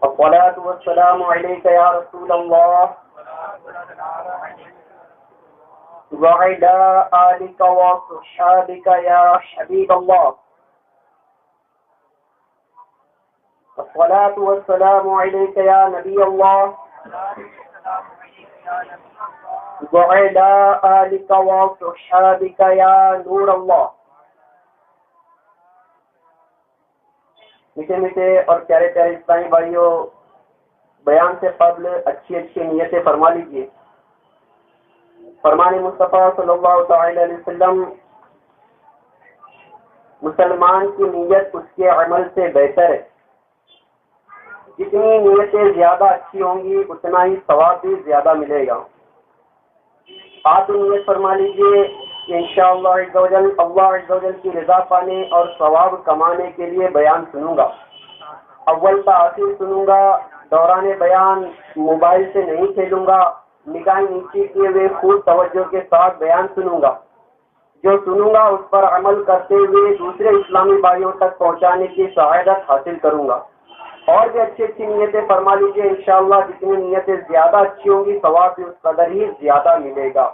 الصلاة والسلام عليك يا رسول الله وعلى آلك وصحابك يا حبيب الله. الصلاة والسلام عليك يا نبي الله وعلى آلك وصحابك يا نور الله. میٹھے میٹھے اور پیارے پیارے اسلامی بھائیوں، بیان سے قبل اچھی اچھی نیتیں فرما لیجیے. فرمان مصطفیٰ صلی اللہ تعالی علیہ وسلم، مسلمان کی نیت اس کے عمل سے بہتر ہے. جتنی نیتیں زیادہ اچھی ہوں گی اتنا ہی ثواب بھی زیادہ ملے گا. آپ نیت فرما لیجیے کہ انشاءاللہ عز و جل اللہ عز و جل کی رضا پانے اور ثواب کمانے کے لیے بیان سنوں گا. اول تا آخر سنوں گا. دوران بیان موبائل سے نہیں کھیلوں گا. نگاہیں نیچے کیے ہوئے خوب توجہ کے ساتھ بیان سنوں گا. جو سنوں گا اس پر عمل کرتے ہوئے دوسرے اسلامی بھائیوں تک پہنچانے کی سعادت حاصل کروں گا. اور بھی اچھی اچھی نیتیں فرما لیجیے. انشاءاللہ جتنی نیتیں زیادہ اچھی ہوں گی ثواب بھی اس قدر ہی زیادہ ملے گا.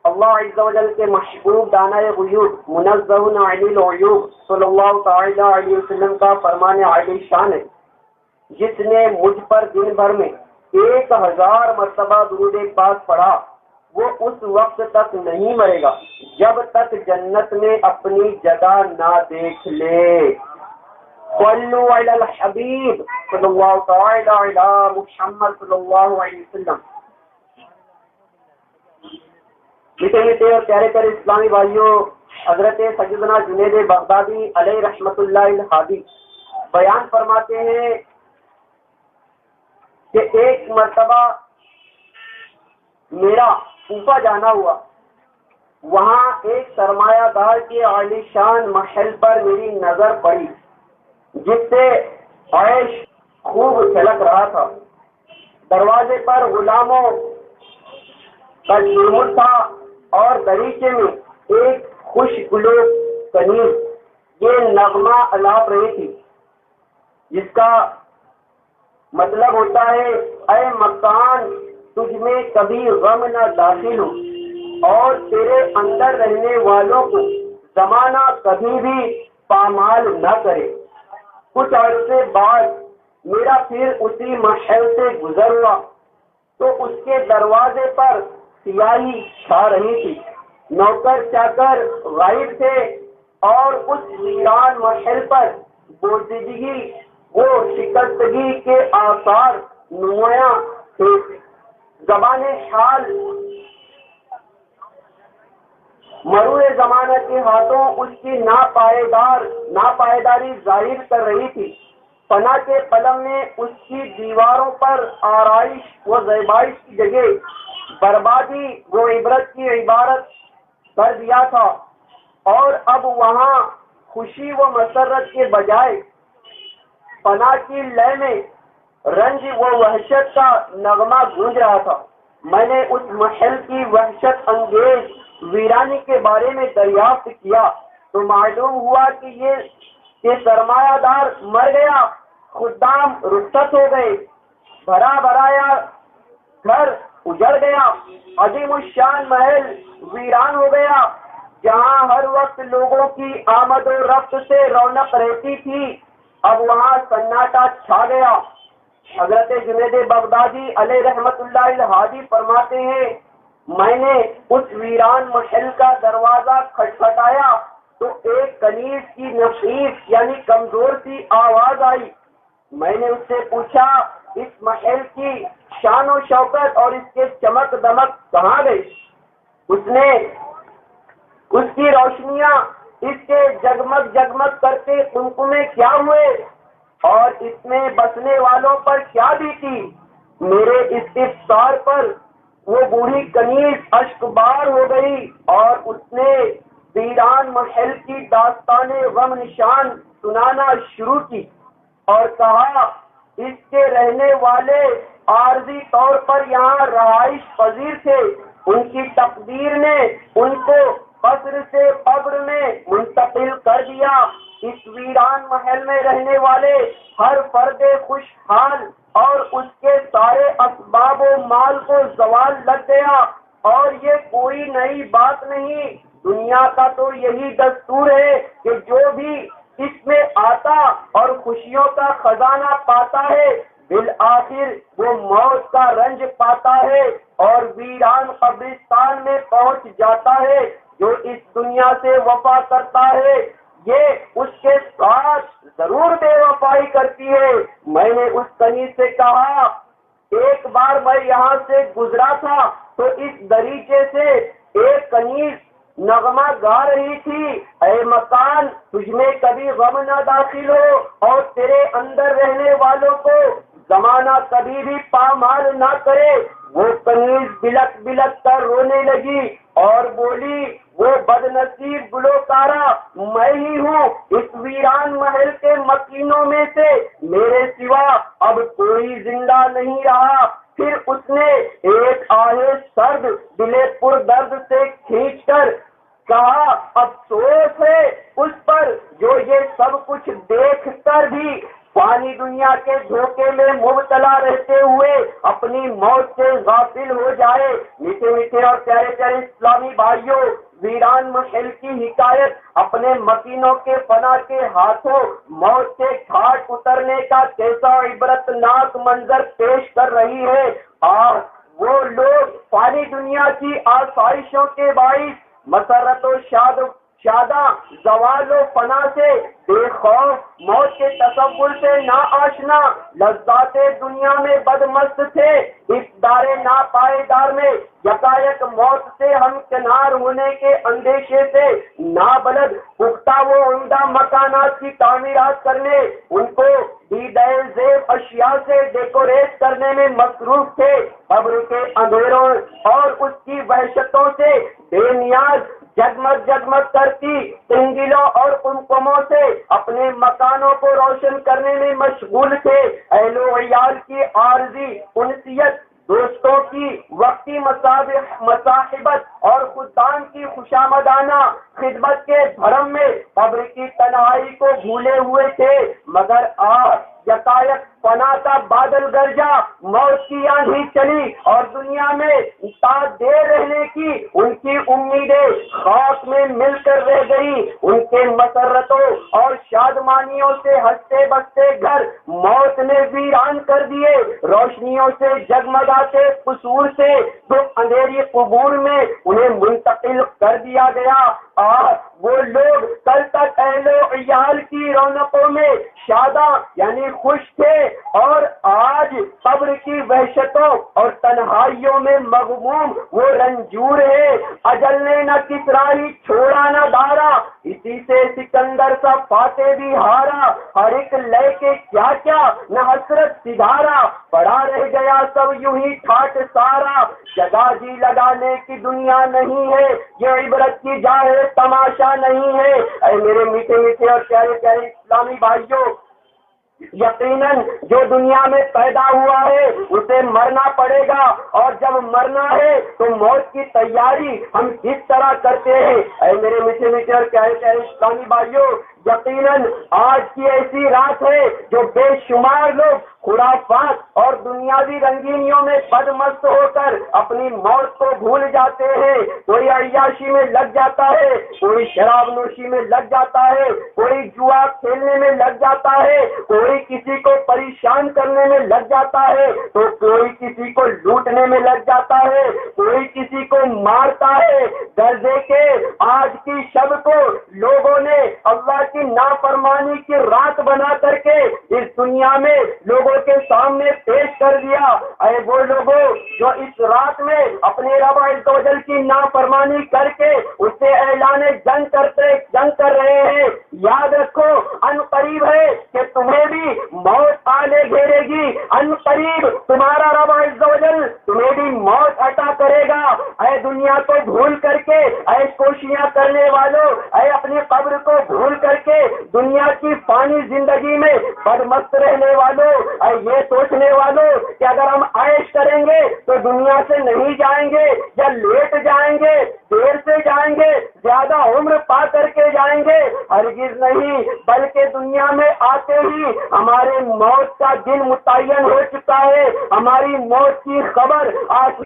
اللہ عز و جل کے محبوب دانہ غیوب منزہ عن العیوب صلی اللہ تعالی علیہ وسلم کا فرمان عالی شان ہے، جس نے مجھ پر دن بھر میں 1000 مرتبہ درود پاک پڑھا وہ اس وقت تک نہیں مرے گا جب تک جنت میں اپنی جگہ نہ دیکھ لے. صلو علی الحبیب صلی اللہ تعالی علی محمد صلی اللہ علیہ وسلم. میٹھے میٹھے اور پیارے پیارے اسلامی بھائیوں، حضرت سیدنا جنید بغدادی علیہ رحمت اللہ الہادی بیان فرماتے ہیں کہ ایک مرتبہ میرا کوفہ جانا ہوا. وہاں ایک سرمایہ دار کے عالی شان محل پر میری نظر پڑی جس سے عیش خوب چھلک رہا تھا. دروازے پر غلاموں کا جرمٹ تھا اور دریچے میں ایک خوش گلو کنیز یہ نغمہ الاپ رہی تھی جس کا مطلب ہوتا ہے اے مکان تجھ میں کبھی غم نہ داخل ہو اور تیرے اندر رہنے والوں کو زمانہ کبھی بھی پامال نہ کرے. کچھ عرصے بعد میرا پھر اسی محل سے گزر ہوا تو اس کے دروازے پر سیاہی چھا رہی تھی. نوکر چاکر غائب تھے اور اس ویران محل پر بوسیدگی وہ شکستگی کے آثار نمایاں تھے. زبان حال مرور زمانہ کے ہاتھوں اس کی ناپائیداری ظاہر کر رہی تھی. فنا کے قلم نے اس کی دیواروں پر آرائش و زیبائش کی جگہ بربادی و عبرت کی عبارت کر دیا تھا اور اب وہاں خوشی و مسرت کے بجائے فنا کی لے میں رنج و وحشت کا نغمہ گونج رہا تھا. میں نے اس محل کی وحشت انگیز ویرانی کے بارے میں دریافت کیا تو معلوم ہوا کہ سرمایہ دار مر گیا، خدام رخصت ہو گئے، بھرا بھرایا گھر اجڑ گیا، عظیم الشان محل ویران ہو گیا. جہاں ہر وقت لوگوں کی آمد و رفت سے رونق رہتی تھی اب وہاں سناٹا چھا گیا. حضرت جنید بغدادی علیہ رحمت اللہ الہادی فرماتے ہیں میں نے اس ویران محل کا دروازہ کھٹکھٹایا تو ایک کنیز کی نفیس یعنی کمزور سی آواز آئی. میں نے اس سے پوچھا اس محل کی شان و شوکت اور اس کے چمک دمک کہاں گئی؟ اس نے اس کی روشنیاں اس کے جگمگ جگمگ کرتے قمقمے کیا ہوئے اور اس میں بسنے والوں پر کیا بیتی؟ میرے استفسار پر وہ بوڑھی کنیز اشک بار ہو گئی اور اس نے ویران محل کی داستان غم نشان سنانا شروع کی اور کہا اس کے رہنے والے عارضی طور پر یہاں رہائش پذیر تھے ان کی تقدیر نے ان کو قصر سے قبر میں منتقل کر دیا۔ اس ویران محل میں رہنے والے ہر فرد خوشحال اور اس کے سارے اسباب و مال کو زوال لگ گیا، اور یہ کوئی نئی بات نہیں، دنیا کا تو یہی دستور ہے کہ جو بھی اس میں آتا اور خوشیوں کا خزانہ پاتا ہے بالآخر وہ موت کا رنج پاتا ہے اور ویران قبرستان میں پہنچ جاتا ہے۔ جو اس دنیا سے وفا کرتا ہے یہ اس کے ساتھ ضرور بے وفائی کرتی ہے۔ میں نے اس کنیز سے کہا، ایک بار میں یہاں سے گزرا تھا تو اس دریچے سے ایک کنیز نغمہ گا رہی تھی، اے مکان تجھ میں کبھی غم نہ داخل ہو اور تیرے اندر رہنے والوں کو زمانہ کبھی بھی پامال نہ کرے۔ وہ کنیز بلک بلک کر رونے لگی اور بولی، وہ بد نصیب گلوکارہ میں ہی ہوں، اس ویران محل کے مکینوں میں سے میرے سوا اب کوئی زندہ نہیں رہا۔ پھر اس نے ایک آہے سرد دلے پر درد سے کھینچ کر کہا، افسوس ہے اس پر جو یہ سب کچھ دیکھ کر بھی فانی دنیا کے دھوکے میں مبتلا رہتے ہوئے اپنی موت سے غافل ہو جائے۔ میٹھے میٹھے اور پیارے پیارے اسلامی بھائیوں، ویران محل کی حکایت اپنے مکینوں کے فنا کے ہاتھوں موت کے گھاٹ اترنے کا کیسا عبرت ناک منظر پیش کر رہی ہے۔ وہ لوگ فانی دنیا کی آسائشوں کے باعث مسرت و شاداں زوال و فنا سے بے خوف، موت کے تصور سے نا آشنا، لذات دنیا میں بدمست تھے۔ اس دار ناپائیدار میں یکایک موت سے ہمکنار ہونے کے اندیشے سے نابلد پختہ و عمدہ مکانات کی تعمیرات کرنے، ان کو دیدۂ زیب اشیاء سے ڈیکوریٹ کرنے میں مصروف تھے۔ قبر کے اندھیروں اور اس کی وحشتوں سے بے نیاز جگمگ جگمگ کرتی سنگلوں اور قمقموں سے اپنے مکانوں کو روشن کرنے میں مشغول تھے۔ اہل و عیال کی عارضی انسیت، دوستوں کی وقتی مصاحبت اور خدام کی خوشامدانہ خدمت کے بھرم میں قبر کی تنہائی کو بھولے ہوئے تھے، مگر یکایک فنا کا بادل گرجا، موت کی آندھی چلی اور دنیا میں تا دیر رہنے کی ان کی امیدیں خاک میں مل کر رہ گئی۔ ان کے مسرتوں اور شادمانیوں سے ہنستے بستے گھر موت نے ویران کر دیے، روشنیوں سے جگمگاتے قصور سے تو اندھیری قبور میں انہیں منتقل کر دیا گیا۔ وہ لوگ کل تک اہل و عیال کی رونقوں میں شاداں یعنی خوش تھے، اور آج قبر کی وحشتوں اور تنہائیوں میں مغموم وہ رنجور ہے۔ اجل نے نہ کسرا ہی چھوڑا نہ دھارا، اسی سے سکندر سا فاتح بھی ہارا، ہر ایک لے کے کیا کیا نہ حسرت سدھارا، پڑا رہ گیا سب یوں ہی ٹھاٹ سارا۔ جگہ جی لگانے کی دنیا نہیں ہے، یہ عبرت کی جا ہے تماشا نہیں ہے۔ اے میرے میٹھے میٹھے اور پیارے پیارے اسلامی بھائیوں، یقیناً جو دنیا میں پیدا ہوا ہے اسے مرنا پڑے گا، اور جب مرنا ہے تو موت کی تیاری ہم کس طرح کرتے ہیں۔ اے میرے میٹھے میٹھے اور پیارے پیارے اسلامی بھائیوں، یقیناً آج کی ایسی رات ہے جو بے شمار لوگ خرافات اور دنیاوی رنگینیوں میں بدمست ہو کر اپنی موت کو بھول جاتے ہیں۔ کوئی عیاشی میں لگ جاتا ہے، کوئی شراب نوشی میں لگ جاتا ہے، کوئی جوا کھیلنے میں لگ جاتا ہے، کوئی کسی کو پریشان کرنے میں لگ جاتا ہے، تو کوئی کسی کو لوٹنے میں لگ جاتا ہے، کوئی کسی کو مارتا ہے۔ درجے کے آج کی شب کو لوگوں نے اللہ کی نافرمانی کی رات بنا کر کے اس دنیا میں لوگوں کے سامنے پیش کر دیا۔ اے وہ لوگوں جو اس رات میں اپنے رب عز و جل کی نافرمانی کر کے اس سے اعلان جنگ کر رہے ہیں، یاد رکھو ان قریب ہے کہ تمہیں بھی موت آنے گھیرے گی، ان قریب تمہارا رب عز و جل تمہیں بھی موت عطا کرے گا۔ اے دنیا کو بھول کر کے، اے کوشیاں کرنے والوں، اے اپنی قبر کو بھول کر کے دنیا کی فانی زندگی میں بدمست رہنے والوں، یہ سوچنے والوں کہ اگر ہم عیش کریں گے تو دنیا سے نہیں جائیں گے یا لیٹ جائیں گے، دیر سے جائیں گے، زیادہ عمر پا کر کے جائیں گے، ہرگز نہیں، بلکہ دنیا میں آتے ہی ہمارے موت کا دن متعین ہو چکا ہے، ہماری موت کی خبر آج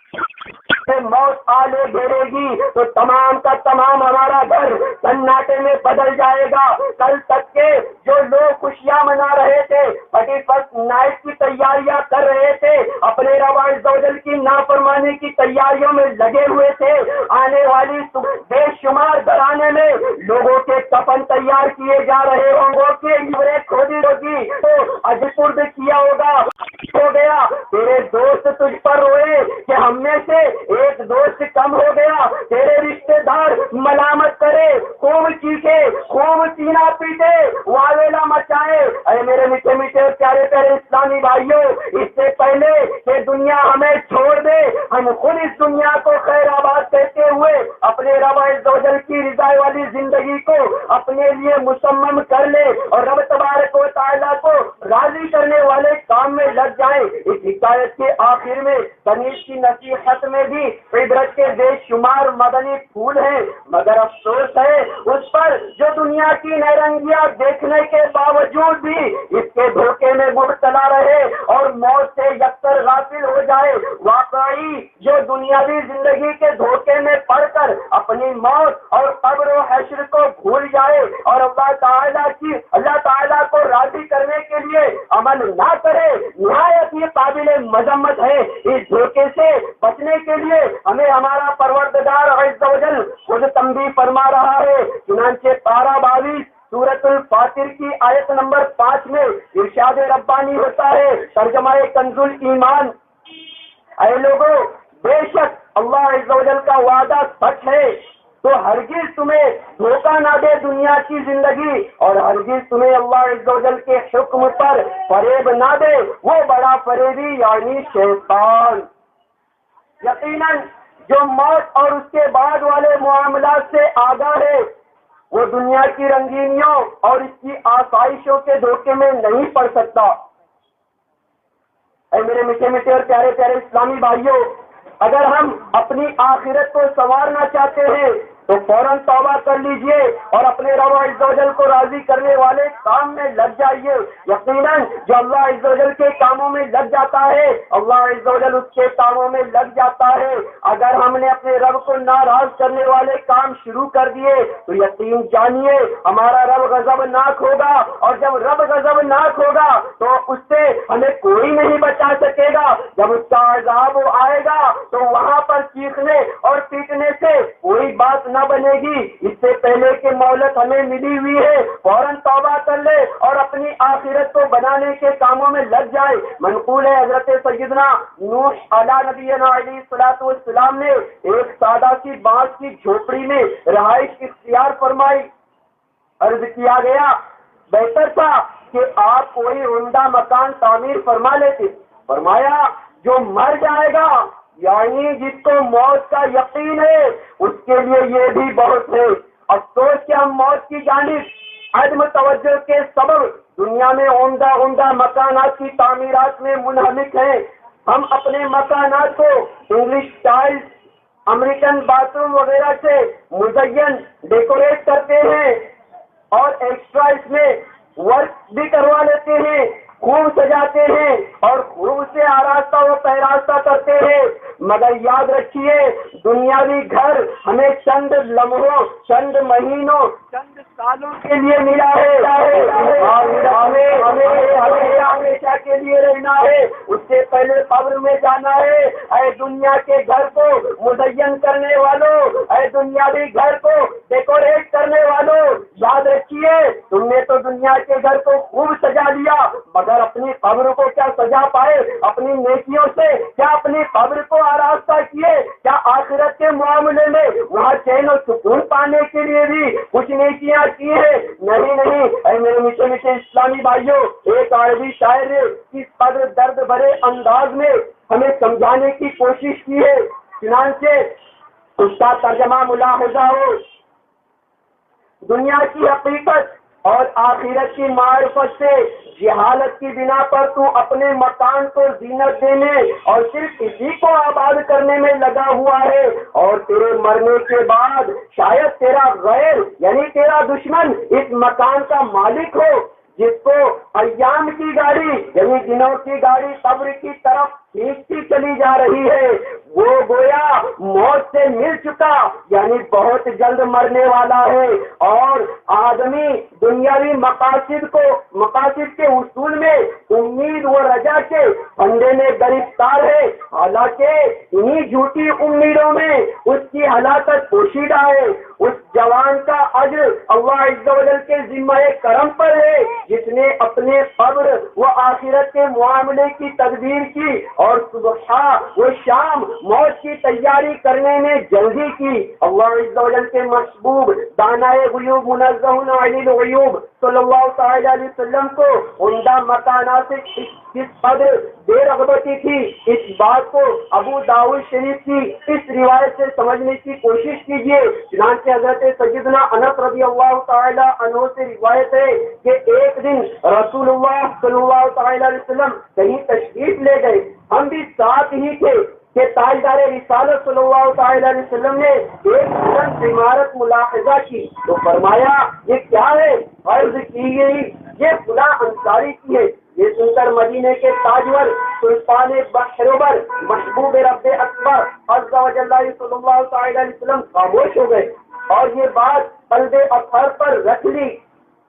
موت آلے گھیرے گی تو تمام کا تمام ہمارا گھر سناٹے میں بدل جائے گا۔ کل تک کے جو لوگ خوشیاں منا رہے تھے، 31 نائٹ کی تیاریاں کر رہے تھے، اپنے رب عز و جل کی نافرمانی کی تیاریوں میں لگے ہوئے تھے، آنے والی بے شمار گھرانے میں لوگوں کے کفن تیار کیے جا رہے ہوں گے، قبریں کھودی ہوگی تو اجپرد کیا ہوگا، ہو گیا تیرے دوست تجھ پر روئے کہ ہم میں سے ایک دوست کم ہو گیا، تیرے رشتے دار ملامت کرے، خوب چیخے، خوب سینہ پیٹے، واویلا مچائے۔ اے میرے میٹھے میٹھے پیارے پیارے اسلامی بھائیوں، اس سے پہلے کہ دنیا ہمیں چھوڑ دے، ہم خود اس دنیا کو خیر آباد کہتے ہوئے اپنے رب عز و جل کی رضا والی زندگی کو اپنے لیے مسمم کر لے اور رب تبارک و تعالیٰ کو راضی کرنے والے کام میں لگ جائیں۔ اس حکایت کے آخر میں کنیز کی نصیحت میں بھی عبرت کے بے شمار مدنی پھول ہیں، مگر افسوس ہے اس پر جو دنیا کی نیرنگیاں دیکھنے کے باوجود بھی اس کے دھوکے میں مبتلا رہے اور موت سے یکسر غافل ہو جائے۔ واقعی جو دنیاوی زندگی کے دھوکے میں پڑ کر اپنی موت اور قبر و حشر کو بھول جائے اور اللہ تعالیٰ کو راضی کرنے کے لیے عمل نہ کرے، نہایت ہی قابل مذمت ہے۔ اس دھوکے سے بچنے کے لیے ہمیں ہمارا پروردگار عز و جل خود تنبیہ فرما رہا ہے۔ چنانچہ پارہ 22 سورۃ الفاتر کی آیت نمبر 5 میں ارشاد ربانی ہوتا ہے، ترجمہ کنز الایمان، اے لوگوں بے شک اللہ عز و جل کا وعدہ سچ ہے، تو ہرگز تمہیں دھوکہ نہ دے دنیا کی زندگی، اور ہرگز تمہیں اللہ عز و جل کے حکم پر فریب نہ دے وہ بڑا فریبی یعنی شیطان۔ یقیناً جو موت اور اس کے بعد والے معاملات سے آگاہ ہے وہ دنیا کی رنگینیوں اور اس کی آسائشوں کے دھوکے میں نہیں پڑ سکتا۔ اے میرے میٹھے میٹھے اور پیارے پیارے اسلامی بھائیوں، اگر ہم اپنی آخرت کو سنوارنا چاہتے ہیں تو فوراً توبہ کر لیجئے اور اپنے رب عز و جل کو راضی کرنے والے کام میں لگ جائیے۔ یقیناً جو اللہ عز و جل کے کاموں میں لگ جاتا ہے اللہ عز و جل اس کے کاموں میں لگ جاتا ہے۔ اگر ہم نے اپنے رب کو ناراض کرنے والے کام شروع کر دیے تو یقین جانیے ہمارا رب غضبناک ہوگا، اور جب رب غضبناک ہوگا تو اس سے ہمیں کوئی نہیں بچا سکے گا۔ جب اس کا عذاب آئے گا تو وہاں پر چیخنے اور پیٹنے سے کوئی بات نہ بنے گی۔ اس سے پہلے کہ مہلت ہمیں ملی ہوئی ہے، فوراً توبہ کر لے اور اپنی آخرت کو بنانے کے کاموں میں لگ جائے۔ منقول ہے حضرت سیدنا نوح علیہ نبینا علیہ الصلوۃ والسلام نے ایک سادہ سی بانس کی جھوپڑی میں رہائش اختیار فرمائی۔ عرض کیا گیا بہتر تھا کہ آپ کوئی عمدہ مکان تعمیر فرما لیتے۔ فرمایا جو مر جائے گا یعنی جس کو موت کا یقین ہے اس کے لیے یہ بھی بہت ہے۔ افسوس کہ ہم موت کی جانب عدم توجہ کے سبب دنیا میں عمدہ مکانات کی تعمیرات میں منہمک ہیں۔ ہم اپنے مکانات کو English tiles, American bath room وغیرہ سے مزین ڈیکوریٹ کرتے ہیں اور ایکسٹرا اس میں ورک بھی کروا لیتے ہیں، خوب سجاتے ہیں اور خوب سے آراستہ و پیراستہ کرتے ہیں، مگر یاد رکھیے دنیاوی گھر ہمیں چند لمحوں، چند مہینوں، چند سالوں کے لیے ملا ہے، ہمیں ہمیشہ کے لیے رہنا ہے۔ اس سے پہلے قبر میں جانا ہے۔ اے دنیا کے گھر کو مزین کرنے والوں، اے دنیاوی گھر کو ڈیکوریٹ کرنے والوں، یاد رکھیے تم نے تو دنیا کے گھر کو خوب سجا لیا مگر اپنی قبر کو کیا سجا پائے؟ اپنی نیکیوں سے کیا اپنی قبر کو آراستہ کیے؟ کیا آخرت کے معاملے میں وہاں چین و سکون پانے کے لیے بھی کچھ نیکیاں کی ہیں؟ نہیں۔ اے میرے میٹھے میٹھے اسلامی بھائیوں، ایک عربی شاعر نے اس قدر درد بھرے انداز میں ہمیں سمجھانے کی کوشش کی ہے، چنانچہ اس کا ترجمہ ملاحظہ ہو۔ دنیا کی حقیقت اور آخرت کی معرفت سے جہالت کی بنا پر تو اپنے مکان کو زینت دینے اور صرف اسی کو آباد کرنے میں لگا ہوا ہے، اور تیرے مرنے کے بعد شاید تیرا غیر یعنی تیرا دشمن اس مکان کا مالک ہو، جس کو ایام کی گاڑی یعنی دنوں کی گاڑی قبر کی طرف کھینچتی چلی جا رہی ہے، وہ گویا موت سے مل چکا یعنی بہت جلد مرنے والا ہے، اور آدمی دنیاوی مقاصد کے حصول میں امید و رجا کے پھندے میں گرفتار ہے، حالانکہ انہی جھوٹی امیدوں میں اس کی ہلاکت پوشیدہ ہے۔ اس جوان کا اجر اللہ عز و جل کے ذمہ کرم پر ہے، جس نے اپنے قبر و آخرت کے معاملے کی تدبیر کی اور صبح و شام موت کی تیاری کرنے میں جلدی کی۔ اللہ عز و جل کے محبوب دانائے غیوب منزہ علی الغیوب صلی اللہ تعالی علیہ وسلم کو عمدہ مکانات سے کس قدر بے رغبتی تھی، اس بات کو ابو داؤد شریف کی اس روایت سے سمجھنے کی کوشش کیجیے۔ چنانچہ حضرت سیدنا انس رضی اللہ تعالی عنہ سے روایت ہے کہ ایک دن رسول اللہ صلی اللہ تعالی علیہ وسلم کہیں تشریف لے گئے، ہم بھی ساتھ ہی تھے کہ تاجدار رسالت صلی اللہ تعالی علیہ وسلم نے ایک بلند عمارت ملاحظہ کی تو فرمایا یہ کیا ہے؟ عرض کی گئی یہ فلاں انصاری کی ہے۔ یہ سن کر مدینے کے تاجور سلطان بحروبر محبوب رب اکبر عز و جل صلی اللہ تعالی علیہ وسلم خاموش ہو گئے اور یہ بات قلب اطہر پر رکھ لی،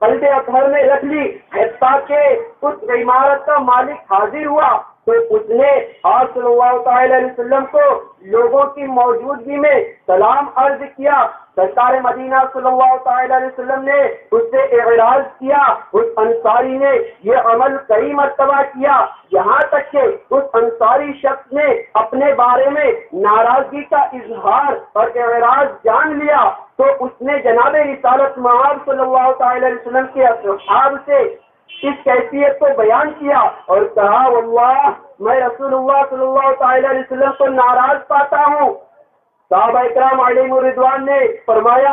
قلب اطہر میں رکھ لی، حتیٰ کہ اس عمارت کا مالک حاضر ہوا تو اس نے آپ صلی اللہ تعالی علیہ وسلم کو لوگوں کی موجودگی میں سلام عرض کیا۔ سرکار مدینہ صلی اللہ تعالی علیہ وسلم نے اس سے اعراض کیا، اس انصاری نے یہ عمل کئی مرتبہ کیا، یہاں تک کہ اس انصاری شخص نے اپنے بارے میں ناراضگی کا اظہار اور اعراض جان لیا تو اس نے جناب رسالت مآب صلی اللہ تعالی علیہ وسلم کے اصحاب سے اس کیفیت کو بیان کیا اور کہا واللہ میں رسول اللہ صلی اللہ تعالی علیہ وسلم کو ناراض پاتا ہوں۔ صحابہ اکرام علیہم الرضوان نے فرمایا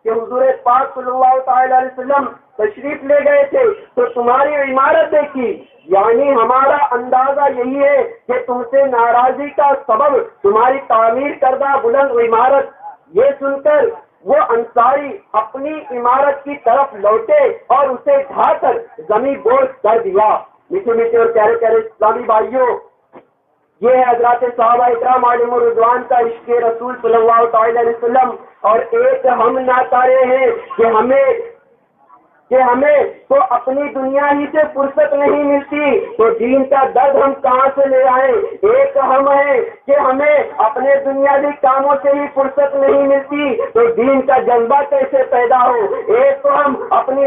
کہ حضور پاک صلی اللہ تعالی علیہ وسلم تشریف لے گئے تھے تو تمہاری عمارت دیکھی، یعنی ہمارا اندازہ یہی ہے کہ تم سے ناراضی کا سبب تمہاری تعمیر کردہ بلند عمارت۔ یہ سن کر وہ انصاری اپنی عمارت کی طرف لوٹے اور اسے ڈھا کر زمین بوس کر دیا۔ میٹھے میٹھے اور پیارے پیارے اسلامی بھائیوں، یہ ہے حضرات صحابہ اکرام علیہم الرضوان کا عشق رسول صلی اللہ تعالی علیہ وسلم، اور ایک ہم ناکارے ہیں کہ ہمیں تو اپنی دنیا ہی سے فرصت نہیں ملتی تو دین کا درد ہم کہاں سے لے آئیں۔ ایک ہم ہے کہ ہمیں اپنے دنیاوی کاموں سے ہی فرصت نہیں ملتی تو دین کا جذبہ کیسے پیدا ہو۔ ایک تو ہم اپنی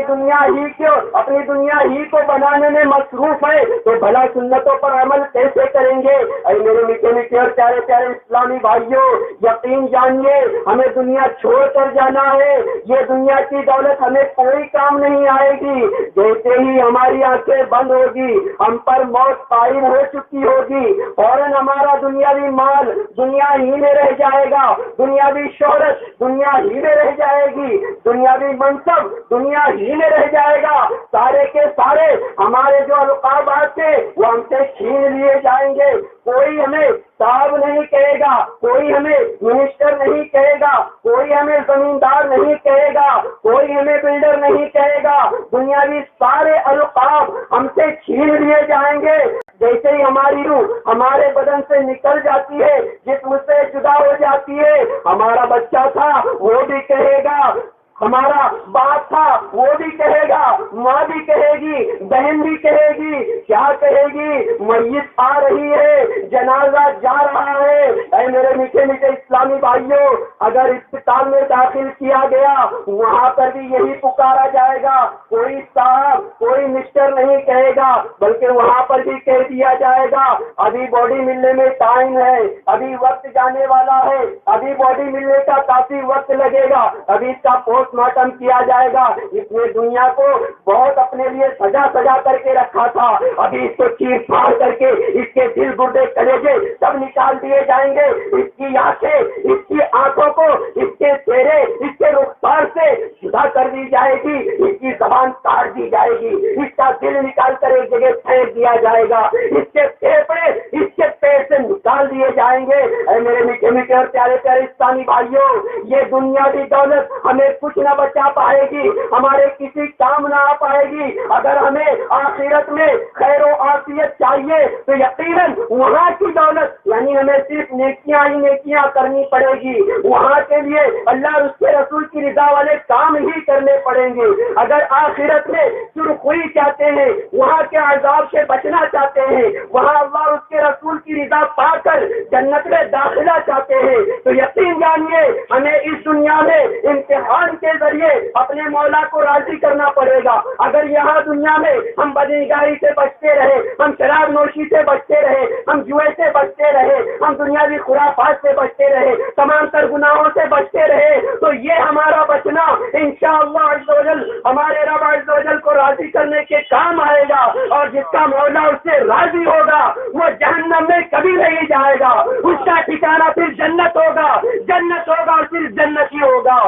دنیا ہی کو بنانے میں مصروف ہے تو بھلا سنتوں پر عمل کیسے کریں گے۔ اے میرے میٹھے میٹھے اور پیارے پیارے اسلامی بھائیوں، یقین جانیے ہمیں دنیا چھوڑ کر جانا ہے، یہ دنیا کی دولت ہمیں کوئی کام نہیں آئے گی۔ جیسے ہی ہماری آنکھیں بند ہوگی ہم پر موت قائم ہو چکی ہوگی، فوراً ہمارا دنیاوی مال دنیا ہی میں رہ جائے گا، دنیاوی شہرت دنیا ہی میں رہ جائے گی، دنیاوی منصب دنیا ہی میں رہ جائے گا، سارے کے سارے ہمارے جو القابات تھے وہ ہم سے چھین لیے جائیں گے۔ کوئی ہمیں صاحب نہیں کہے گا، کوئی ہمیں منسٹر نہیں کہے گا، کوئی ہمیں زمیندار نہیں کہے گا، کوئی ہمیں بلڈر نہیں کہے گا، دنیاوی سارے القاب ہم سے چھین لیے جائیں گے۔ جیسے ہی ہماری روح ہمارے بدن سے نکل جاتی ہے، جسم سے جدا ہو جاتی ہے، ہمارا بچہ تھا وہ بھی کہے گا، ہمارا باپ تھا وہ بھی کہے گا، ماں بھی کہے گی، بہن بھی کہے گی، کیا کہے گی؟ میت آ رہی ہے، جنازہ جا رہا ہے۔ اے میرے میٹھے میٹھے اسلامی بھائیوں، اگر اسپتال میں داخل کیا گیا وہاں پر بھی یہی پکارا جائے گا، کوئی صاحب کوئی مسٹر نہیں کہے گا، بلکہ وہاں پر بھی کہہ دیا جائے گا ابھی باڈی ملنے میں ٹائم ہے، ابھی وقت جانے والا ہے، ابھی باڈی ملنے کا کافی وقت لگے گا، ابھی اس کا پوسٹ پوسٹ مارٹم کیا جائے گا، اس نے دنیا کو بہت اپنے لیے سجا سجا کر کے رکھا تھا، ابھی اس کو چیر پھاڑ کر کے اس کے دل گردے کلیجے سب نکال دیے جائیں گے، اس کی آنکھیں، اس کی آنکھوں کو، اس کے چہرے، اس کے رخسار سے جدا کر دی جائے گی، اس کی زبان کاٹ دی جائے گی، اس کا دل نکال کر ایک جگہ پھینک دیا جائے گا، اس کے پھیپھڑے اس کے پیٹ سے نکال دیے جائیں گے۔ اے میرے میٹھے میٹھے اور پیارے پیارے اسلامی بھائیوں، یہ دنیاوی دولت ہمیں کچھ نہ بچا پائے گی، ہمارے کسی کام نہ آ پائے گی۔ اگر ہمیں آخرت میں خیر و عافیت چاہیے تو یقیناً وہاں کی دولت یعنی ہمیں صرف نیکیاں ہی نیکیاں کرنی پڑے گی، وہاں کے لیے اللہ اور اس کے رسول کی رضا والے کام ہی کرنے پڑیں گے۔ اگر آخرت میں سرخوئی چاہتے ہیں، وہاں کے عذاب سے بچنا چاہتے ہیں، وہاں اللہ اور اس کے رسول کی رضا پا کر جنت میں داخلہ چاہتے ہیں تو یقین جانیے ہمیں اس دنیا میں امتحان کے ذریعے اپنے مولا کو راضی کرنا پڑے گا۔ اگر یہاں دنیا میں ہم بدنگاہی سے بچتے رہے، ہم شراب نوشی سے بچتے رہے، ہم جوئے سے بچتے رہے، ہم دنیاوی خرافات سے بچتے رہے، تمام تر گناہوں سے بچتے رہے تو یہ ہمارا بچنا انشاءاللہ عز و جل ہمارے رب عز و جل کو راضی کرنے کے کام آئے گا، اور جس کا مولا اس سے راضی ہوگا وہ جہنم میں کبھی نہیں جائے گا، اس کا ٹھکانہ پھر جنت ہوگا، جنت ہوگا اور پھر جنت ہی ہوگا۔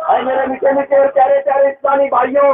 اے میرے میٹھے میٹھے اور پیارے پیارے اسلامی بھائیوں،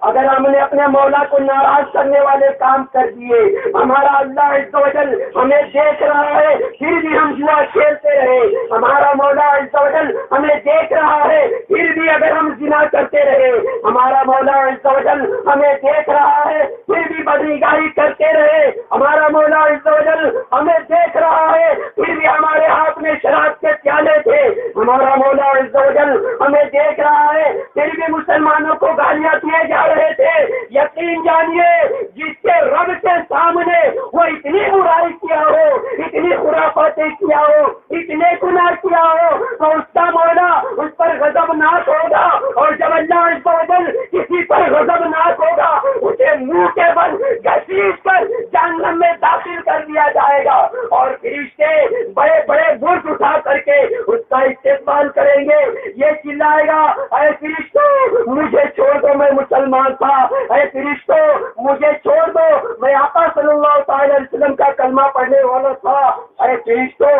اگر ہم نے اپنے مولا کو ناراض کرنے والے کام کر دیے، ہمارا اللہ عز و جل ہمیں دیکھ رہا ہے پھر بھی ہم جوا کھیلتے رہے، ہمارا مولا عز و جل ہمیں دیکھ رہا ہے پھر بھی اگر ہم زنا کرتے رہے، ہمارا مولا عز و جل ہمیں دیکھ رہا ہے پھر بھی بدنگاہی کرتے رہے، ہمارا مولا عز و جل ہمیں دیکھ رہا ہے پھر بھی ہمارے ہاتھ میں شراب کے پیالے تھے، ہمارا مولا عز و جل ہمیں دیکھ رہا ہے پھر بھی مسلمانوں کو گالیاں دیے جا رہے تھے۔ یقین جانیے جس کے رب کے سامنے وہ اتنی برائی کیا ہو، اتنی خرافاتیں کیا ہو، اتنے گناہ کیا ہو تو اس کا مولا اس پر غضبناک ہوگا، اور جب اللہ عز و جل کسی پر غضبناک ہوگا اسے منہ کے بل گھسیٹ کر جہنم میں داخل کر دیا جائے گا، اور فرشتے بڑے بڑے برج اٹھا کر کے اس کا استقبال کریں گے، یہ چلائے گا اے فرشتوں مجھے چھوڑ دو میں مسلمان تھا، اے فرشتوں مجھے چھوڑ دو میں آقا صلی اللہ تعالی علیہ وسلم کا کلمہ پڑھنے والا تھا، اے فرشتوں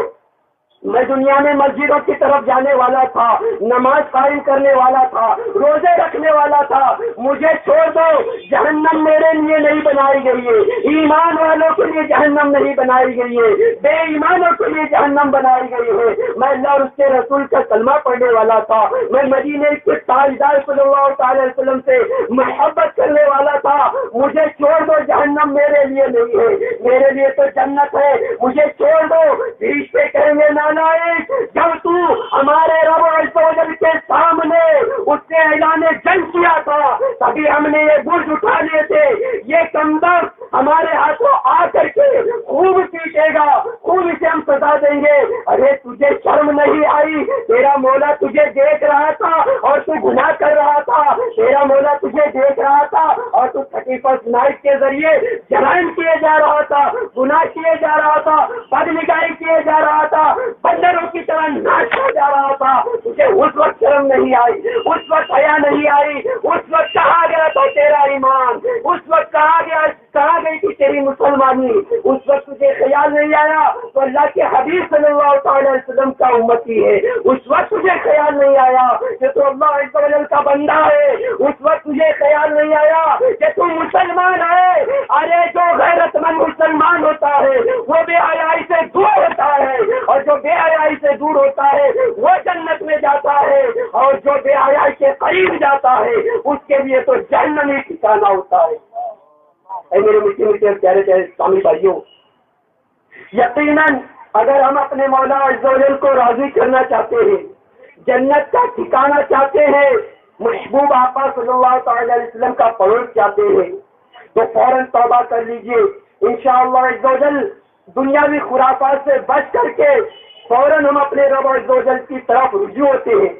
میں دنیا میں مسجدوں کی طرف جانے والا تھا، نماز قائم کرنے والا تھا، روزے رکھنے والا تھا، مجھے چھوڑ دو، جہنم میرے لیے نہیں بنائی گئی ہے، ایمان والوں کے لیے جہنم نہیں بنائی گئی ہے، بے ایمانوں کے لیے جہنم بنائی گئی ہے، میں اللہ اور اس کے رسول کا کلمہ پڑھنے والا تھا، میں مدینے کے تاجدار صلی اللہ تعالی علیہ وسلم سے محبت کرنے والا تھا، مجھے چھوڑ دو، جہنم میرے لیے نہیں ہے، میرے لیے تو جنت ہے، مجھے چھوڑ دو۔ فرشتے کہیں گے جب تو ہمارے رب عز و جل کے سامنے اس نے اعلان جنگ کیا تھا تبھی ہم نے یہ برج اٹھا لیے تھے، یہ کمبخت ہمارے ہاتھوں آ کر کے خوب پیٹے گا، خوب اسے ہم سزا دیں گے۔ ارے تجھے شرم نہیں آئی؟ تیرا مولا تجھے دیکھ رہا تھا اور تو گناہ کر رہا تھا، تیرا مولا تجھے دیکھ رہا تھا اور تو 31 نائٹ کے ذریعے جرائم کیے جا رہا تھا، گناہ کیے جا رہا تھا، بدنگاہی کیے جا رہا تھا، بندروں کی طرح ناچا جا رہا تھا، تجھے اس وقت شرم نہیں آئی، اس وقت حیا نہیں آئی، اس وقت کہا گیا تو تیرا ایمان، اس وقت کہا گئی کہ تیری مسلمانی، اس وقت تجھے خیال نہیں آیا تو اللہ کے حبیب صلی اللہ تعالی علیہ وسلم کا امتی ہے، اس وقت تجھے خیال نہیں آیا کہ تو اللہ عز و جل کا بندہ ہے، اس وقت تجھے خیال نہیں آیا کہ تو مسلمان ہے۔ ارے جو غیرت مند مسلمان ہوتا ہے وہ بے حیائی سے دور ہوتا ہے، اور جو بے حیائی سے دور ہوتا ہے وہ جنت میں جاتا ہے، اور جو بے حیائی کے قریب جاتا ہے اس کے لیے تو جہنم ہی ٹھکانہ ہوتا ہے۔ اے میرے میٹھے میٹھے پیارے پیارے اسلامی بھائیوں، یقیناً اگر ہم اپنے مولا عز و جل کو راضی کرنا چاہتے ہیں، جنت کا ٹھکانہ چاہتے ہیں، محبوب آقا صلی اللہ تعالی علیہ وسلم کا پڑوس چاہتے ہیں تو فوراً توبہ کر لیجئے، انشاءاللہ عز و جل دنیاوی خرافات سے بچ کر کے فوراً ہم اپنے رب عز و جل کی طرف رجوع ہوتے ہیں۔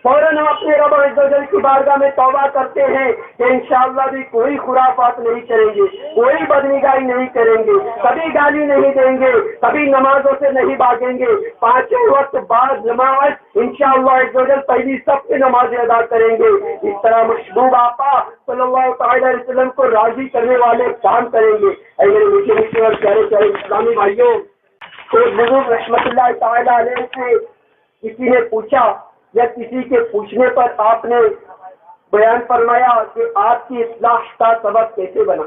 فوراً ہم اپنے رب عز و جل کی بارگاہ میں توبہ کرتے ہیں کہ انشاءاللہ بھی کوئی خرافات نہیں کریں گے، کوئی بدنگاہی نہیں کریں گے، کبھی گالی نہیں دیں گے، کبھی نمازوں سے نہیں بھاگیں گے، 5 وقت بعد نماز انشاءاللہ عز و جل پہلی سب کی نمازیں ادا کریں گے۔ اس طرح محبوب آقا صلی اللہ تعالی علیہ وسلم کو راضی کرنے والے کام کریں گے۔ اے میرے میٹھے اور پیارے پیارے اسلامی بھائیوں، ایک بزرگ رحمت اللہ تعالی علیہ سے کسی نے پوچھا یا کسی کے پوچھنے پر آپ نے بیان فرمایا کہ آپ کی اصلاح کا سبب کیسے بنا؟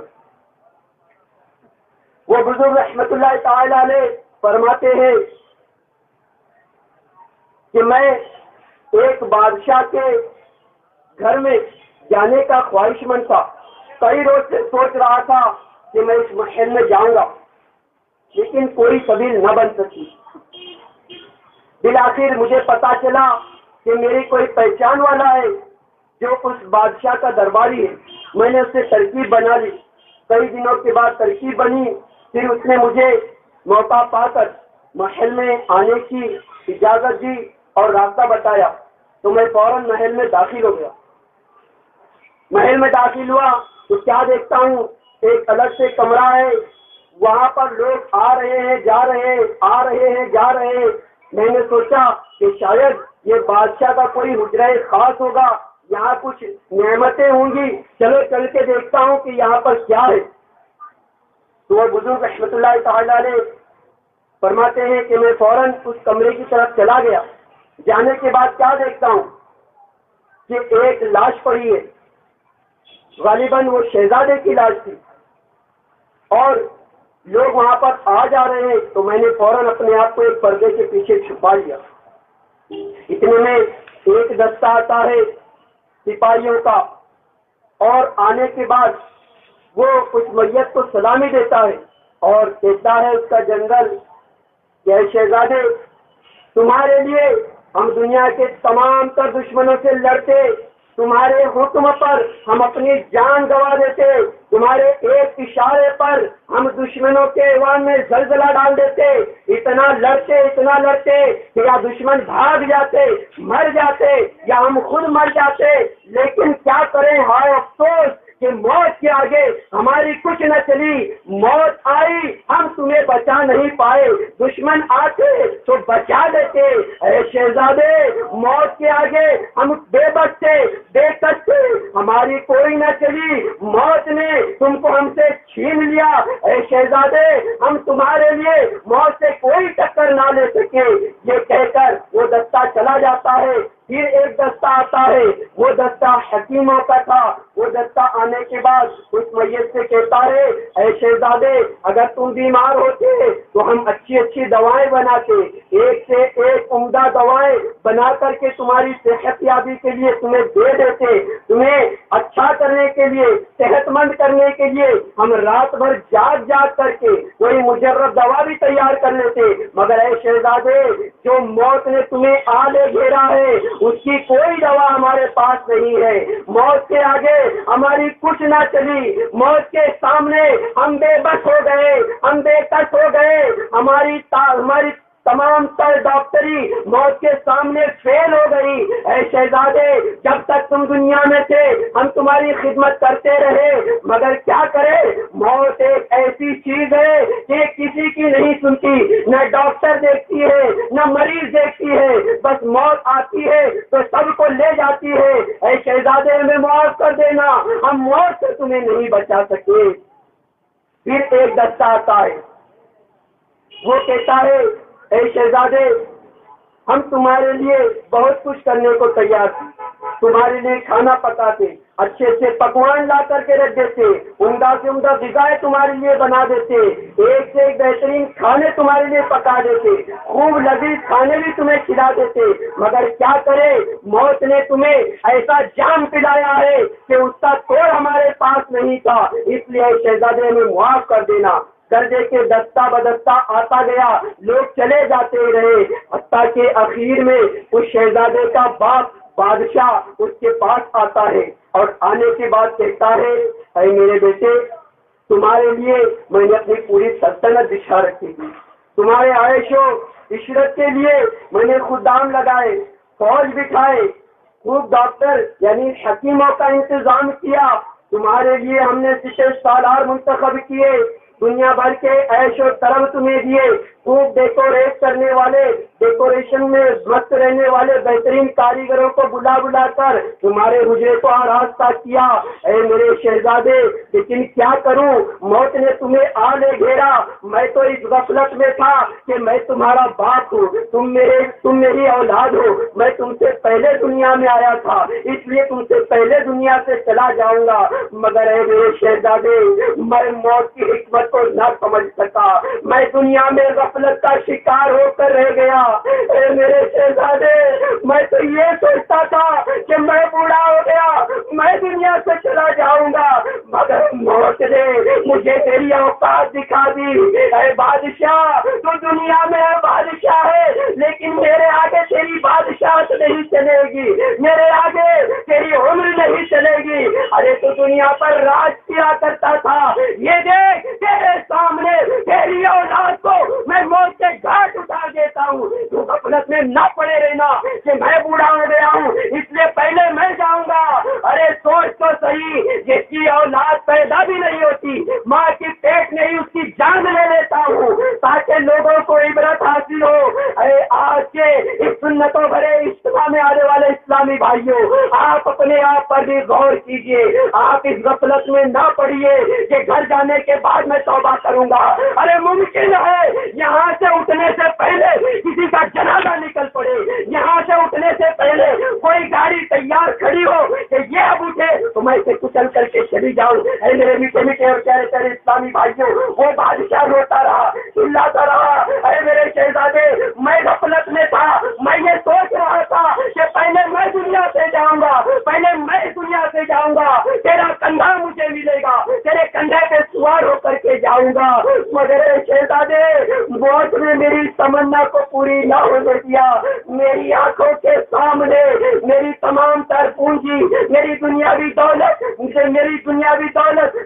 وہ بزرگ رحمت اللہ تعالی علیہ فرماتے ہیں کہ میں ایک بادشاہ کے گھر میں جانے کا خواہش مند تھا، کئی روز سے سوچ رہا تھا کہ میں اس محل میں جاؤں گا، لیکن کوئی سبیل نہ بن سکی۔ بالآخر مجھے پتا چلا کہ میری کوئی پہچان والا ہے جو اس بادشاہ کا درباری ہے۔ میں نے اس سے ترکیب بنا لی، کئی دنوں کے بعد ترکیب بنی، پھر اس نے مجھے موقع پا کر محل میں آنے کی اجازت دی اور راستہ بتایا، تو میں فوراً محل میں داخل ہو گیا۔ محل میں داخل ہوا تو کیا دیکھتا ہوں، ایک الگ سے کمرہ ہے، وہاں پر لوگ آ رہے ہیں جا رہے ہیں، آ رہے ہیں جا رہے ہیں۔ میں نے سوچا کہ شاید یہ بادشاہ کا کوئی حجرہ خاص ہوگا، یہاں کچھ نعمتیں ہوں گی، چلو چل کے دیکھتا ہوں کہ یہاں پر کیا ہے۔ تو وہ بزرگ رحمت اللہ تعالی علیہ فرماتے ہیں کہ میں فوراً اس کمرے کی طرف چلا گیا۔ جانے کے بعد کیا دیکھتا ہوں کہ ایک لاش پڑی ہے، غالباً وہ شہزادے کی لاش تھی، اور لوگ وہاں پر آ جا رہے ہیں۔ تو میں نے فوراً اپنے آپ کو ایک پردے کے پیچھے چھپا لیا۔ اتنے میں ایک دستہ آتا ہے سپاہیوں کا، اور آنے کے بعد وہ اس میت کو سلامی دیتا ہے اور کہتا ہے اس کا جنرل کہ اے شہزادے، تمہارے لیے ہم دنیا کے تمام تر دشمنوں سے لڑتے، تمہارے حکم پر ہم اپنی جان گنوا دیتے، تمہارے ایک اشارے پر ہم دشمنوں کے ایوان میں زلزلہ ڈال دیتے، اتنا لڑتے کہ یا دشمن بھاگ جاتے، مر جاتے، یا ہم خود مر جاتے، لیکن کیا کریں، ہائے افسوس کہ موت کے آگے ہماری کچھ نہ چلی، موت آئی ہم تمہیں بچا نہیں پائے، دشمن آتے تو بچا دیتے، اے شہزادے موت کے آگے ہم بے بس تھے، بے کس تھے، ہماری کوئی نہ چلی، موت نے تم کو ہم سے چھین لیا، اے شہزادے ہم تمہارے لیے موت سے کوئی ٹکر نہ لے سکے۔ یہ کہہ کر وہ دستہ چلا جاتا ہے۔ پھر ایک دستہ آتا ہے، وہ دستہ حکیموں کا تھا۔ وہ دستہ آنے کے بعد اس میت سے کہتا ہے اے شہزادے اگر تم بیمار ہوتے تو ہم اچھی دوائیں بنا کے، ایک سے ایک عمدہ دوائیں بنا کر کے تمہاری صحت یابی کے لیے تمہیں دے دیتے، تمہیں اچھا کرنے کے لیے، صحت مند کرنے کے لیے ہم رات بھر جاگ کر کے کوئی مجرب دوا بھی تیار کر لیتے، مگر اے شہزادے جو موت نے تمہیں آلے گھیرا ہے اس کی کوئی دوا ہمارے پاس نہیں ہے، موت کے آگے ہماری کچھ نہ چلی، موت کے سامنے ہم بے بس ہو گئے، ہم بے کس ہو گئے، ہماری تمام تر ڈاکٹری موت کے سامنے فیل ہو گئی۔ اے شہزادے جب تک تم دنیا میں تھے ہم تمہاری خدمت کرتے رہے، مگر کیا کرے، موت ایک ایسی چیز ہے کہ کسی کی نہیں سنتی، نہ ڈاکٹر دیکھتی ہے نہ مریض دیکھتی ہے، بس موت آتی ہے تو سب کو لے جاتی ہے۔ اے شہزادے ہمیں معاف کر دینا، ہم موت سے تمہیں نہیں بچا سکے۔ پھر ایک دستہ آتا ہے، وہ کہتا ہے اے شہزادے ہم تمہارے لیے بہت کچھ کرنے کو تیار تھے، تمہارے لیے کھانا پکاتے، اچھے پکوان لا کر کے رکھ دیتے، عمدہ سے عمدہ غذائیں تمہارے لیے بنا دیتے، ایک سے ایک بہترین کھانے تمہارے لیے پکا دیتے، خوب لذیذ کھانے بھی تمہیں کھلا دیتے، مگر کیا کرے موت نے تمہیں ایسا جام پلایا ہے کہ اس کا توڑ ہمارے پاس نہیں تھا، اس لیے شہزادے ہمیں معاف کر دینا۔ درجے کے دستہ بدستہ آتا گیا، لوگ چلے جاتے رہے، حتیٰ کہ اخیر میں اس شہزادے کا باپ بادشاہ اس کے پاس آتا ہے اور آنے کے بعد کہتا ہے اے میرے بیٹے تمہارے لیے میں نے اپنی پوری سلطنت بچھا رکھی تھی، تمہارے عائش و عشرت کے لیے میں نے خدام لگائے، فوج بٹھائے، خوب ڈاکٹر یعنی حکیموں کا انتظام کیا، تمہارے لیے ہم نے سپہ سالار منتخب کیے، دنیا بھر کے عیش و طرب تمہیں دیے، خوب ڈیکوریٹ کرنے والے، ڈیکوریشن میں مست رہنے والے بہترین کاریگروں کو بلا بلا کر تمہارے حجرے کو آراستہ کیا، اے میرے شہزادے لیکن کیا کروں، موت نے تمہیں آ لے گھیرا، میں تو اس غفلت میں تھا کہ میں تمہارا باپ ہوں، تم میری اولاد ہو، میں تم سے پہلے دنیا میں آیا تھا، اس لیے تم سے پہلے دنیا سے چلا جاؤں گا، مگر اے میرے شہزادے میں موت کی حکمت کو نہ سمجھ سکا، میں دنیا میں غفلت کا شکار ہو کر رہ گیا، اے میرے شہزادے میں تو یہ سوچتا تھا کہ میں بوڑھا ہو گیا، میں دنیا سے چلا جاؤں گا، مگر موت نے مجھے تیری اوقات دکھا دی، اے بادشاہ تو دنیا میں بادشاہ ہے لیکن میرے آگے تیری بادشاہت نہیں چلے گی، میرے آگے تیری عمر نہیں چلے گی، ارے تو دنیا پر راج کیا کرتا تھا، یہ دیکھ تیرے سامنے تیری اولاد کو میں موت کے گھاٹ اٹھا دیتا ہوں، تو غفلت میں نہ پڑے رہنا کہ میں بوڑھا ہو گیا ہوں اس لیے پہلے میں جاؤں گا، ارے سوچ تو صحیح، جس کی اولاد پیدا بھی نہیں ہوتی، ماں کی پیٹ نہیں اس کی جان لے لیتا ہوں تاکہ لوگوں کو عبرت حاصل ہو، اے آج کے اس سنتوں بھرے اجتماع میں آنے والے اسلامی بھائیوں آپ اپنے آپ پر بھی غور کیجئے، آپ اس غفلت میں نہ پڑیے کہ گھر جانے کے بعد میں توبہ کروں گا، ارے ممکن ہے یہاں سے اٹھنے سے پہلے کسی کا جنازہ نکل پڑے، یہاں سے اٹھنے سے پہلے کوئی گاڑی تیار کھڑی ہو کہ یہ اب اٹھے تو میں اسے کچل کر کے چلی جاؤں، اے میرے میٹھے میٹھے اور پیارے پیارے اسلامی بھائیوں وہ بادشاہ روتا رہا چلاتا رہا، اے میرے شہزادے میں غفلت میں تھا، میں یہ سوچ رہا تھا کہ پہلے میں دنیا سے جاؤں گا، پہلے میں دنیا سے جاؤں گا، تیرا کندھا مجھے ملے گا، تیرے کندھے پہ سوار ہو کر کے جاؤں گا، مگر شہزادے موت نے میری تمنا کو پوری نہ ہونے دیا، میری آنکھوں کے سامنے میری تمام تر پونجی، میری دنیاوی دولت،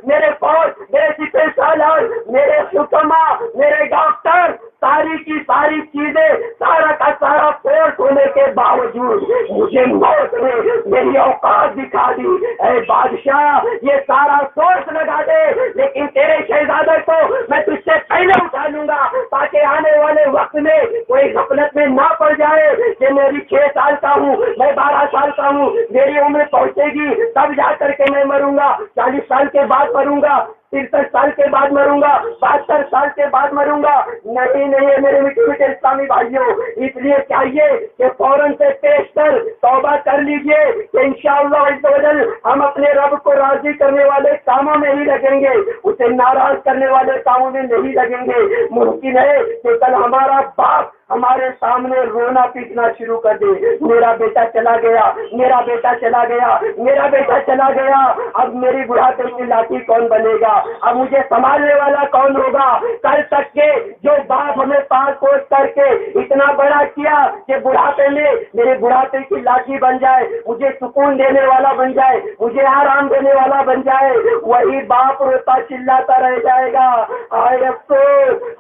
میرے فوج، میرے سپہ سالار، میرے حکما، میرے ڈاکٹر، ساری کی ساری چیزیں، سارا کا سارا فورس ہونے کے باوجود مجھے موت نے میری اوقات دکھا دی، اے بادشاہ یہ سارا سورس لگا دے لیکن تیرے شہزادے کو میں تجھ سے پہلے اٹھا لوں گا تاکہ آنے والے وقت میں کوئی غفلت میں نہ پڑ جائے کہ میری 6 سال کا ہوں، میں 12 سال کا ہوں، میری عمر پہنچے گی تب جا کر کے میں مروں گا، 40 سال کے بعد مروں گا، 63 سال کے بعد مروں گا، 72 سال کے بعد مروں گا، نہیں میرے میٹھے میٹھے اسلامی بھائیوں، اس لیے چاہیے کہ فوراً سے پیش کر توبہ کر لیجئے کہ انشاءاللہ عز و جل ہم اپنے رب کو راضی کرنے والے کاموں میں ہی لگیں گے، اسے ناراض کرنے والے کاموں میں نہیں لگیں گے، ممکن ہے کہ کل ہمارا باپ ہمارے سامنے رونا پیٹنا شروع کر دے، میرا بیٹا چلا گیا، میرا بیٹا چلا گیا، میرا بیٹا چلا گیا، اب میری بڑھاپے کی لاٹھی کون بنے گا، اب مجھے سنبھالنے والا کون ہوگا، کل تک کے جو باپ ہمیں پاس پوچھ کر کے اتنا بڑا کیا کہ بڑھاپے میں میرے بڑھاپے کی لاٹھی بن جائے، مجھے سکون دینے والا بن جائے، مجھے آرام دینے والا بن جائے، وہی باپ روتا چلاتا رہ جائے گا، آئے افسوس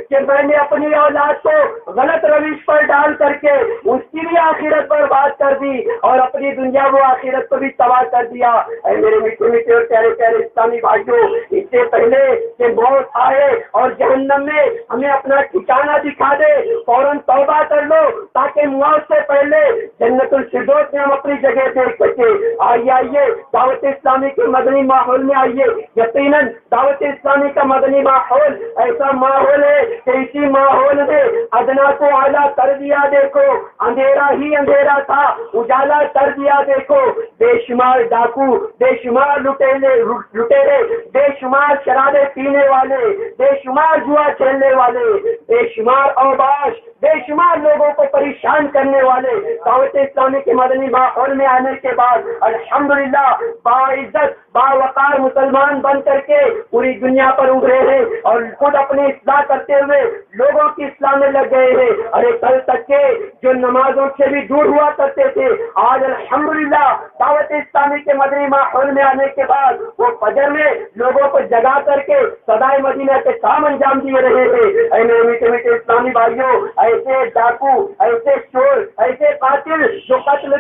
کہ میں نے اپنی اولاد کو غلط روش پر ڈال کر کے اس کی بھی آخرت پر بات کر دی اور اپنی دنیا و آخرت کو بھی تباہ کر دیا، اے میرے میٹھے میٹھے اور پیارے پیارے اسلامی بھائیوں اس سے پہلے کہ موت آئے اور جہنم میں ہمیں اپنا ٹھکانہ دکھا دے فوراً توبہ کر لو تاکہ موت سے پہلے جنت الفردوس میں ہم اپنی جگہ دیکھ سکے، آئیے دعوت اسلامی کے مدنی ماحول میں آئیے، یقیناً دعوت اسلامی کا مدنی ماحول ایسا ماحول ہے کہ اسی ماحول نے ادنا کو اعلیٰ کر دیا، دیکھو اندھیرا ہی اندھیرا تھا اجالا کر دیا، دیکھو بے شمار ڈاکو، بے شمار لٹیرے، بے شمار شرابے پینے والے، بے شمار جوا کھیلنے والے، بے شمار اوباش، بے شمار لوگوں کو پریشان کرنے والے دعوت اسلامی کے مدنی ماحول میں آنے کے بعد الحمدللہ باعزت باوقار مسلمان بن کر کے پوری دنیا پر ابھرے ہیں اور خود اپنی اصلاح کرتے ہوئے لوگوں کی اصلاح میں لگ گئے ہیں، ارے کل تک کے جو نمازوں سے بھی دور ہوا کرتے تھے آج الحمدللہ دعوت اسلامی کے مدنی ماحول میں آنے کے بعد وہ فجر میں لوگوں کو جگا کر کے صدائے مدینہ کے کام انجام دیے رہے ہیں، اے میرے میٹھے میٹھے اسلامی بھائیوں ایسے ڈاکو، ایسے چور، ایسے قاتل جو قتل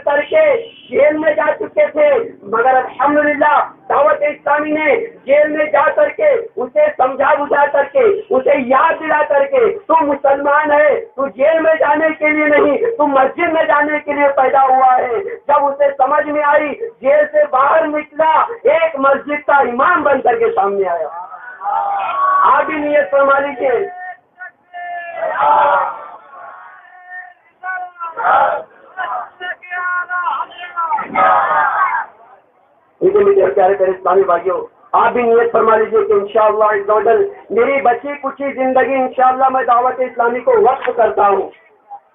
سمجھا بجھا کر کے اسے یاد دلا کر کے تو مسلمان ہے، تو جیل میں جانے کے لیے نہیں، تو مسجد میں جانے کے لیے پیدا ہوا ہے. جب اسے سمجھ میں آئی، جیل سے باہر نکلا، ایک مسجد کا امام بن کر کے سامنے آیا. آپ بھی نیت فرما لیجیے. پیارے پیارے اسلامی بھائیوں، آپ بھی نیت فرما لیجیے کہ انشاءاللہ عز و جل میری بچی کچھ زندگی انشاءاللہ میں دعوت اسلامی کو وقف کرتا ہوں.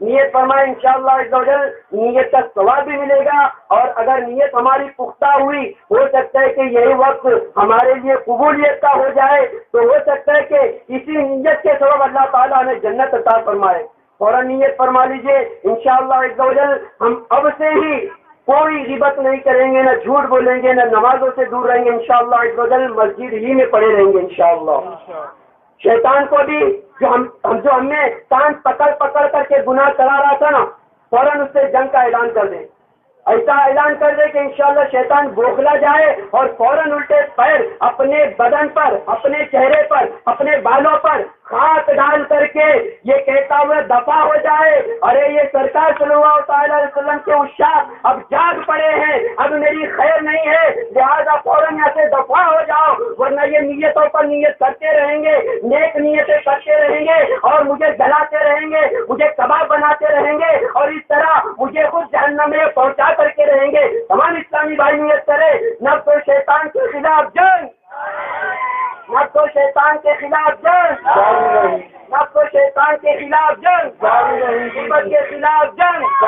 نیت فرمائے انشاءاللہ عز و جل، نیت کا ثواب بھی ملے گا، اور اگر نیت ہماری پختہ ہوئی، ہو سکتا ہے کہ یہی وقت ہمارے لیے قبولیت کا ہو جائے، تو ہو سکتا ہے کہ اسی نیت کے سبب اللہ تعالیٰ ہمیں جنت عطا فرمائے. فوراً نیت فرما لیجیے انشاءاللہ عز و جل ہم اب سے ہی کوئی غیبت نہیں کریں گے، نہ جھوٹ بولیں گے، نہ نمازوں سے دور رہیں گے. انشاءاللہ عز و جل مسجد ہی میں پڑے رہیں گے انشاءاللہ. شیطان کو بھی جو ہم نے کان پکڑ کر کے گناہ کرا رہا تھا نا، فوراً اس سے جنگ کا اعلان کر دیں. ایسا اعلان کر دے کہ انشاءاللہ شیطان بوکھلا جائے اور فوراً الٹے پیر اپنے بدن پر، اپنے چہرے پر، اپنے بالوں پر ہاتھ ڈال کر کے یہ کہتا ہوا دفع ہو جائے، ارے یہ سرکار صلی اللہ تعالی علیہ وسلم کے عشاق اب جاگ پڑے ہیں، اب میری خیر نہیں ہے، لہذا فوراً یہاں سے دفع ہو جاؤ، ورنہ یہ نیتوں پر نیت کرتے رہیں گے، نیک نیتیں کرتے رہیں گے اور مجھے جلاتے رہیں گے، مجھے کباب بناتے رہیں گے، اور اس طرح مجھے خود جہنم میں پہنچا کر کے رہیں گے. تمام اسلامی بھائی نیت کرے، نفس و شیطان کے خلاف جنگ، نفس و شیطان کے خلاف جنگ، نفس و شیطان کے خلاف جنگ، غیبت کے خلاف جنگ.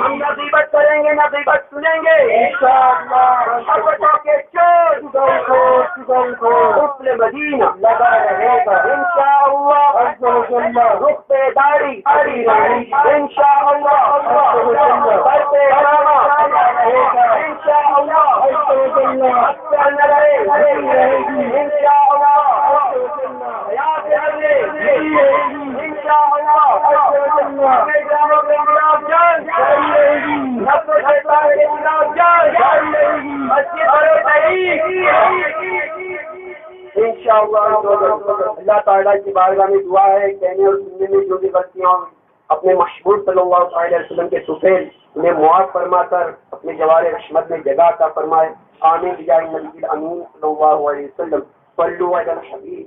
ہم نہ غیبت کریں گے، نہ غیبت سنیں گے انشاءاللہ. شہوتوں کے چور حسن مدینہ لگا رہے گا انشاءاللہ. رخ پہ داڑھی انشاءاللہ، سر پہ عمامہ انشاءاللہ، اکثر نہ رہے انشاءاللہ، حیات عرض انشاءاللہ. اپنے گراموں کے خلاف جنگ، نفس و شیطان کے خلاف جنگ، مسجد بڑے صحیح انشاءاللہ. اللہ تعالیٰ کی بارگاہ میں دعا ہے، کہنے اور سننے میں جو بھی غلطیاں اپنے محبوب صلی اللہ علیہ وسلم کے سفید انہیں معاف فرما کر اپنے جوار رحمت میں جگہ عطا فرمائے. آمین بجاہ النبی الامین صلی اللہ علیہ وسلم. صلوا علی الحبیب.